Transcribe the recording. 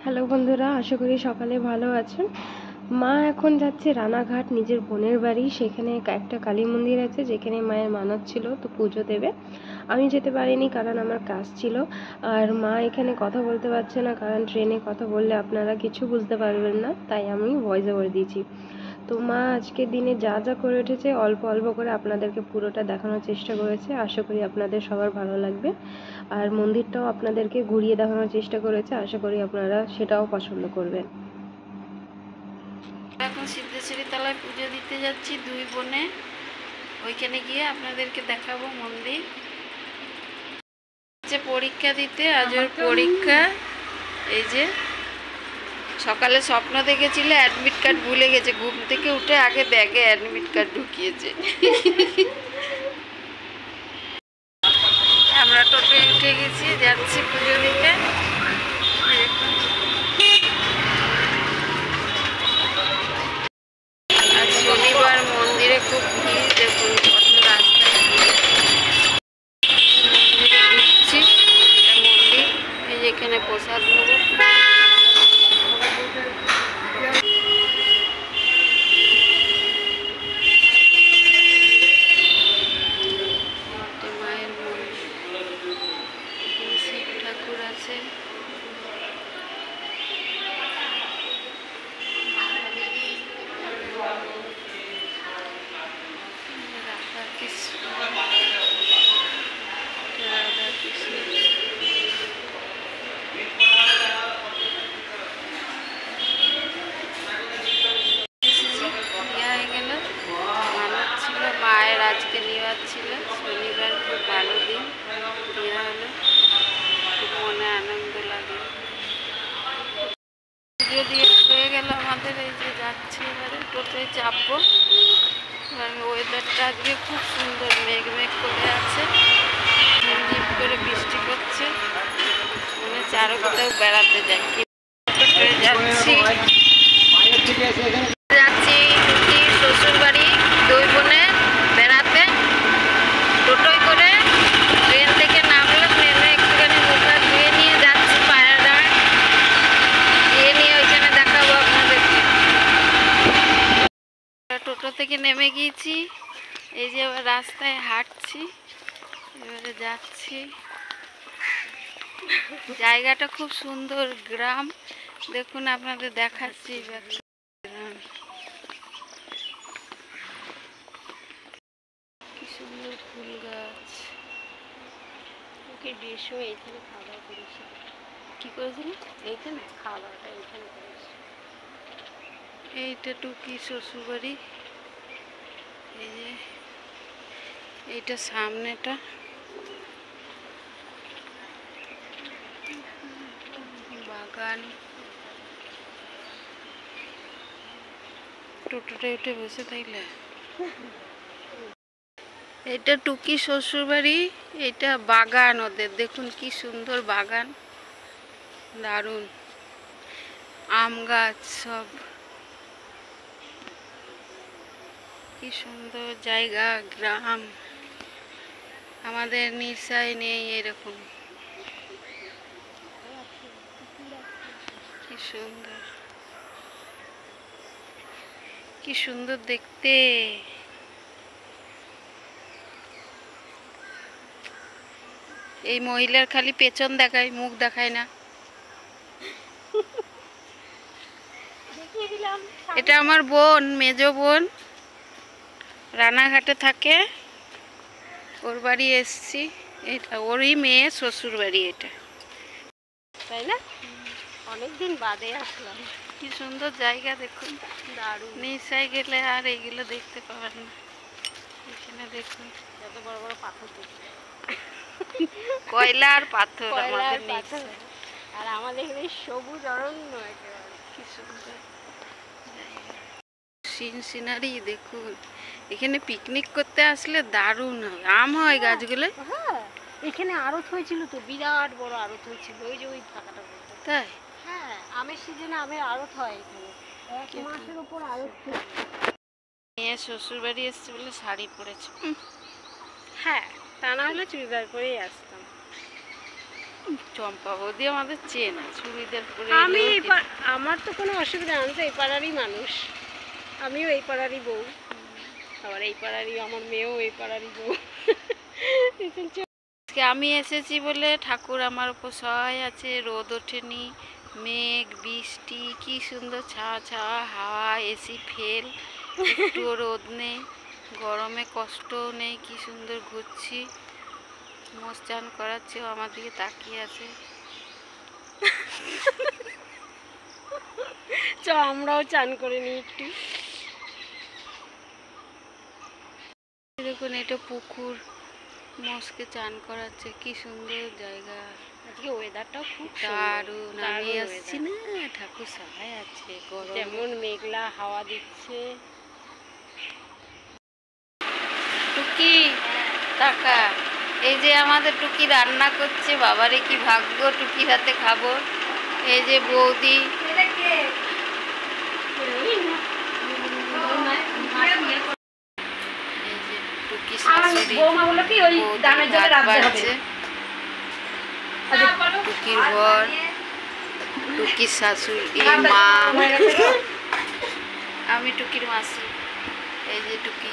Hello বন্ধুরা, আশা করি সকালে ভালো আছেন। মা এখন যাচ্ছে রানাঘাট নিজের বোনের বাড়ি। সেখানে একটা কালী মন্দির আছে যেখানে মায়ের মানত ছিল, তো পুজো দেবে। আমি যেতে পারিনি কারণ আমার কাজ ছিল। আর মা এখানে কথা বলতে পারছে না কারণ ট্রেনে কথা বললে আপনারা কিছু বুঝতে পারবেন না, তাই আমি ভয়েস ওভার দিয়েছি। তো মা আজকের দিনে যা যা করে উঠেছে অল্প অল্প করে আপনাদেরকে পুরোটা দেখানোর চেষ্টা করেছে। আশা করি আপনাদের সবার ভালো লাগবে। আর মন্দিরটাও আপনাদেরকে ঘুরিয়ে দেখানোর চেষ্টা করেছে, আশা করি আপনারা সেটাও পছন্দ করবেন। এখন সিদ্ধেশ্বরী তলায় পুজো দিতে যাচ্ছি দুই বোনে। ওইখানে গিয়ে আপনাদেরকে দেখাবো মন্দির। যে পরীক্ষা দিতে, আজ ওর পরীক্ষা। এই যে সকালে স্বপ্ন দেখেছিল অ্যাডমিট কার্ড ভুলে গেছে, ঘুম থেকে উঠে আগে ব্যাগে অ্যাডমিট কার্ড ঢুকিয়েছে। আমরা টোটোয় উঠে গেছি, যাচ্ছি পুজো দিতে। আর শনিবার মন্দিরে খুব ভিড়, দেখুন কত রাস্তায় মন্দিরে ঢুকছি। এটা মন্দির, এই যে এখানে প্রসাদ নেবো। মায়ের মন্দির, এখানে শিব ঠাকুর আছে। রাধা কৃষ্ণ, রাধা কৃষ্ণ। হয়ে গেল, মানত ছিল মায়ের, আজকে নেওয়ার ছিল। শনিবার খুব ভালো দিন, দেওয়া হলো, খুব মনে আনন্দ লাগে। পুজো দিয়ে হয়ে গেল আমাদের। এই যে যাচ্ছি, এবারে টোটোয় চাপবো। ওয়েদারটা আজকে খুব সুন্দর, মেঘ মেঘ করে আছে, ঝিমঝিম করে বৃষ্টি করছে, মনে হচ্ছে আরো কোথাও বেড়াতে যাই। টোটোয় যাচ্ছি যাচ্ছি শ্বশুর বাড়ি দুই বোনে বেড়াতে। টোটোয় করে ট্রেন থেকে নামলাম, নেমে একটুখানি মুখ হাত ধুয়ে নিয়ে যাচ্ছি পায়রাডাঙ্গায়, গিয়ে নিয়ে ওইখানে দেখাবো আপনাদেরকে। টোটো থেকে নেমে গিয়েছি, এই যে এবার রাস্তায় হাঁটছি, এবারে যাচ্ছি। জায়গাটা খুব সুন্দর, গ্রাম। দেখুন আপনাদের দেখাচ্ছি গ্রাম। কি সুন্দর ফুল গাছ। ওকে বিয়ের সময় এইখানে খাওয়া দাওয়া করেছি। কি করেছিলি? এইখানে খাওয়া দাওয়াটা এইখানে করেছি। এইটা টুকি শ্বশুরবাড়ি। এই যে এইটা সামনেটা, বাগান। টোটোটা উঠে বসে থাকলে। এটা টুকি শ্বশুরবাড়ি, এটা বাগান ওদের। দেখুন কি সুন্দর বাগান, দারুণ আম গাছ সব। কি সুন্দর জায়গা, গ্রাম। আমাদের নিরসায় নেই এরকম। কি সুন্দর, কি সুন্দর দেখতে। এই মহিলার খালি পেছন দেখায়, মুখ দেখায় না। এটা আমার বোন, মেজো বোন, রানাঘাটে থাকে। ওর বাড়ি এসছি। এটা ওরই মেয়ে শ্বশুর বাড়ি, এটা, তাই না? অনেকদিন বাদে আসলাম। কি সুন্দর জায়গা দেখুন, দারুণ। নিশ্চয় গেলে আর এইগুলো দেখতে পাবেন না। এখানে দেখুন যত বড় বড় পাথর দেখতে, কয়লা আর পাথর আমাদের পাথর। আর আমাদের এখানে সবুজ অরণ্য একেবারে। কি সুন্দর সিনারি দেখুন। এখানে পিকনিক করতে আসলে দারুণ হয়। আম হয় গাছগুলো। হ্যাঁ, এখানে আড়ত হয়েছিল তো, বিরাট বড় আড়ত হয়েছিল, ওই যে ওই ফাঁকাটা বলতে। তাই? হ্যাঁ, আমের সিজনে আমের আড়ত হয় এখানে, 1 মাসের উপর আড়ত ছিল। মেয়ে শ্বশুর বাড়ি এসছে বলে শাড়ি পরেছে। হ্যাঁ, তা না হলে চুড়িদার পরেই আসতাম। চম্পা বৌদি আমাদের চেনা চুড়িদার পরে আমি এলেও এই আমার তো কোনো অসুবিধা নেই, আমি তো এই পাড়ারই মানুষ, আমিও এই পাড়ারই বউ, আবার এই পাড়ারই আমার মেয়েও এই পাড়ারই বউ। আজকে আমি এসেছি বলে ঠাকুর আমার উপর সহায় আছে, রোদ ওঠেনি, মেঘ বৃষ্টি কি সুন্দর ছাওয়া ছাওয়া হাওয়া, এসি ফেল, একটুও রোদ নেই, গরমে কষ্টও নেই, কি সুন্দর ঘুরছি। মোষ চান করাচ্ছে, ও আমার দিকে তাকিয়ে আছে। চ আমরাও চান করে নিই একটু। দেখুন এটা পুকুর, মোষকে চান করাচ্ছে, কি সুন্দর জায়গা, আজকে ওয়েদারটাও খুব দারুণ। আমি দারুণ আসছি না, ঠাকুর সহায় আছে, গরম যেমন মেঘলা হাওয়া দিচ্ছে। টুকি টাকা, এই যে আমাদের টুকি রান্না করছে, বাবারে কি ভাগ্য টুকির হাতে খাবো। এই যে বৌদি, এই যে টুকি শাশুড়ি, বৌদি ভাত বাড়ছে, টুকির বর, টুকির শাশুড়ি মা, আমি টুকির মাসি। এই যে টুকি